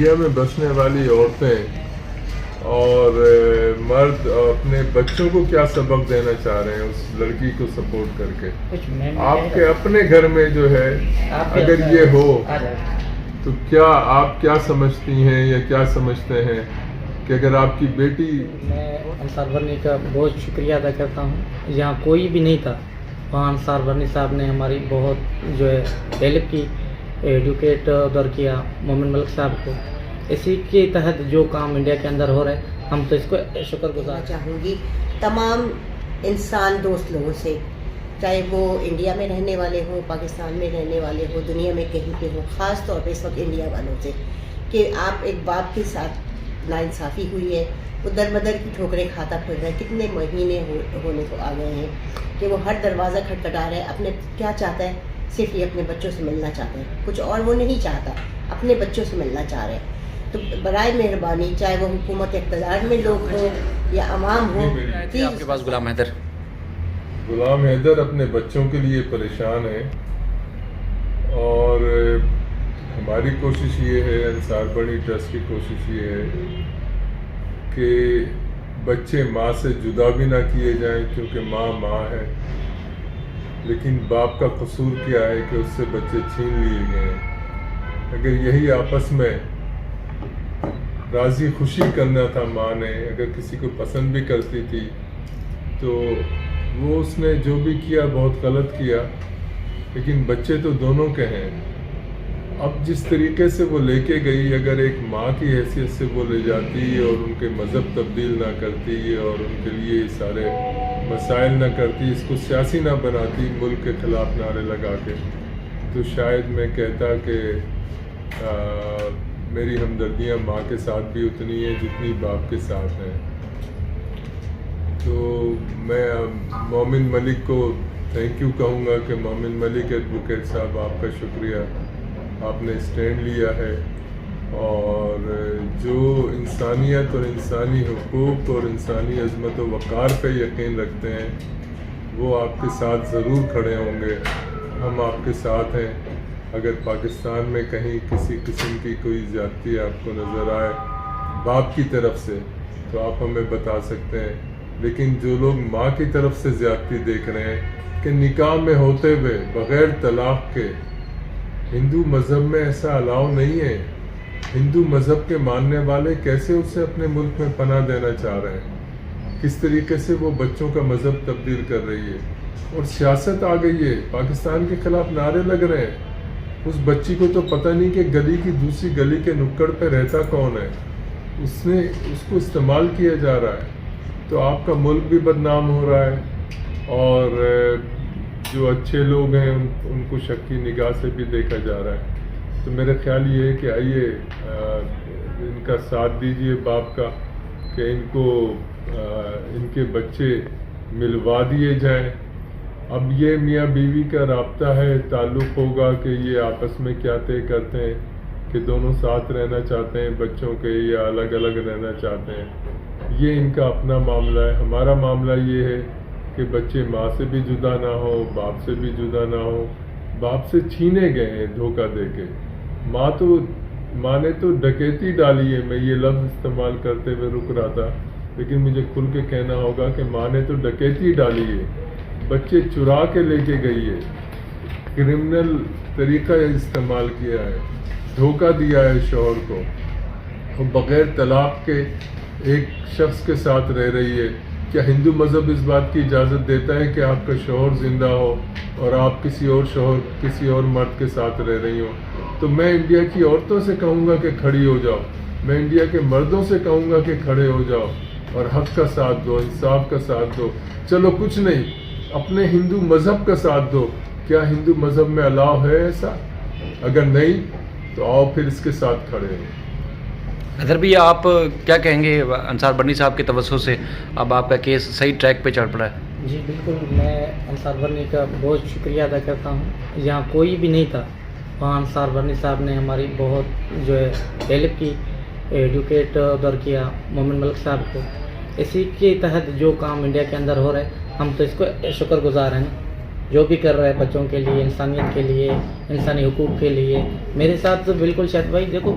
India میں بسنے والی عورتیں اور مرد اپنے بچوں کو کیا سبق دینا چاہ رہے ہیں اس لڑکی کو سپورٹ کر کے؟ آپ کے اپنے گھر میں جو ہے اگر یہ ہو تو کیا آپ کیا سمجھتی ہیں یا کیا سمجھتے ہیں کہ اگر آپ کی بیٹی... میں انصار برنی کا بہت شکریہ ادا کرتا ہوں. جہاں کوئی بھی نہیں تھا وہاں انصار برنی صاحب نے ہماری بہت جو ہے ہیلپ کی، ایڈوکیٹ ادھر کیا مومن ملک صاحب کو. اسی کے تحت جو کام انڈیا کے اندر ہو رہا ہے ہم تو اس کو شکر گزار چاہوں گی تمام انسان دوست لوگوں سے، چاہے وہ انڈیا میں رہنے والے ہوں، پاکستان میں رہنے والے ہوں، دنیا میں کہیں پہ ہوں، خاص طور پہ اس وقت انڈیا والوں سے، کہ آپ ایک باپ کے ساتھ ناانصافی ہوئی ہے، وہ در بدر کی ٹھوکریں کھاتا پھر رہا ہے. کتنے مہینے ہونے کو آ گئے ہیں کہ وہ ہر دروازہ کھٹکھٹا رہا ہے. اپنے کیا چاہتا ہے؟ صرف یہ اپنے بچوں سے ملنا چاہتا ہے، کچھ اور وہ نہیں چاہتا، اپنے بچوں سے ملنا چاہ رہے ہیں. تو برائے مہربانی، چاہے وہ حکومت اقتدار میں لوگ ہوں یا عوام ہوں، آپ کے پاس غلام حیدر اپنے بچوں کے لیے پریشان ہے، اور ہماری کوشش یہ ہے، انصار برنی ٹرسٹ کی کوشش یہ ہے کہ بچے ماں سے جدا بھی نہ کیے جائیں، کیونکہ ماں ہے، لیکن باپ کا قصور کیا ہے کہ اس سے بچے چھین لیے گئے ہیں. اگر یہی آپس میں راضی خوشی کرنا تھا ماں نے، اگر کسی کو پسند بھی کرتی تھی تو وہ اس نے جو بھی کیا بہت غلط کیا، لیکن بچے تو دونوں کے ہیں. اب جس طریقے سے وہ لے کے گئی، اگر ایک ماں کی حیثیت سے وہ لے جاتی اور ان کے مذہب تبدیل نہ کرتی اور ان کے لیے سارے مسائل نہ کرتی، اس کو سیاسی نہ بناتی ملک کے خلاف نعرے لگا کے، تو شاید میں کہتا کہ میری ہمدردیاں ماں کے ساتھ بھی اتنی ہیں جتنی باپ کے ساتھ ہیں. تو میں مومن ملک کو تھینک یو کہوں گا کہ مومن ملک ایڈوکیٹ صاحب، آپ کا شکریہ، آپ نے اسٹینڈ لیا ہے، اور جو انسانیت اور انسانی حقوق اور انسانی عظمت و وقار پہ یقین رکھتے ہیں وہ آپ کے ساتھ ضرور کھڑے ہوں گے. ہم آپ کے ساتھ ہیں. اگر پاکستان میں کہیں کسی قسم کی کوئی زیادتی آپ کو نظر آئے باپ کی طرف سے تو آپ ہمیں بتا سکتے ہیں، لیکن جو لوگ ماں کی طرف سے زیادتی دیکھ رہے ہیں کہ نکاح میں ہوتے ہوئے بغیر طلاق کے، ہندو مذہب میں ایسا الاؤ نہیں ہے. ہندو مذہب کے ماننے والے کیسے اسے اپنے ملک میں پناہ دینا چاہ رہے ہیں، کس طریقے سے وہ بچوں کا مذہب تبدیل کر رہی ہے، اور سیاست آ گئی ہے، پاکستان کے خلاف نعرے لگ رہے ہیں. اس بچی کو تو پتہ نہیں کہ گلی کی دوسری گلی کے نکڑ پہ رہتا کون ہے، اس کو استعمال کیا جا رہا ہے. تو آپ کا ملک بھی بدنام ہو رہا ہے، اور جو اچھے لوگ ہیں ان کو شک کی نگاہ سے بھی دیکھا جا رہا ہے. تو میرا خیال یہ ہے کہ آئیے ان کا ساتھ دیجئے باپ کا، کہ ان کو ان کے بچے ملوا دیے جائیں. اب یہ میاں بیوی کا رابطہ ہے، تعلق ہوگا کہ یہ آپس میں کیا طے کرتے ہیں کہ دونوں ساتھ رہنا چاہتے ہیں بچوں کے یا الگ الگ رہنا چاہتے ہیں. یہ ان کا اپنا معاملہ ہے. ہمارا معاملہ یہ ہے کہ بچے ماں سے بھی جدا نہ ہو، باپ سے بھی جدا نہ ہو. باپ سے چھینے گئے ہیں دھوکہ دے کے. ماں نے تو ڈکیتی ڈالی ہے. میں یہ لفظ استعمال کرتے ہوئے رک رہا تھا، لیکن مجھے کھل کے کہنا ہوگا کہ ماں نے تو ڈکیتی ڈالی ہے، بچے چرا کے لے کے گئی ہے، کرمنل طریقہ استعمال کیا ہے، دھوکہ دیا ہے شوہر کو، اور بغیر طلاق کے ایک شخص کے ساتھ رہ رہی ہے. کیا ہندو مذہب اس بات کی اجازت دیتا ہے کہ آپ کا شوہر زندہ ہو اور آپ کسی اور مرد کے ساتھ رہ رہی ہوں؟ تو میں انڈیا کی عورتوں سے کہوں گا کہ کھڑی ہو جاؤ، میں انڈیا کے مردوں سے کہوں گا کہ کھڑے ہو جاؤ اور حق کا ساتھ دو، انصاف کا ساتھ دو. چلو کچھ نہیں، اپنے ہندو مذہب کا ساتھ دو. کیا ہندو مذہب میں الاؤ ہے ایسا؟ اگر نہیں تو آؤ پھر اس کے ساتھ کھڑے ہو. حیدر بھی آپ کیا کہیں گے انصار برنی صاحب کے توسط سے اب آپ کا کیس صحیح ٹریک پہ چڑھ پڑا ہے؟ جی بالکل، میں انصار برنی کا بہت شکریہ ادا کرتا ہوں. جہاں کوئی بھی نہیں تھا وہاں انصار برنی صاحب نے ہماری بہت جو ہے ہیلپ کی، ایڈوکیٹ ادھر کیا مومن ملک صاحب کو. اسی کے تحت جو کام انڈیا کے اندر ہو رہا ہے ہم تو اس کو شکر گزار ہیں. جو بھی کر رہا ہے بچوں کے لیے، انسانیت کے لیے، انسانی حقوق کے لیے. میرے ساتھ تو بالکل شاید بھائی دیکھو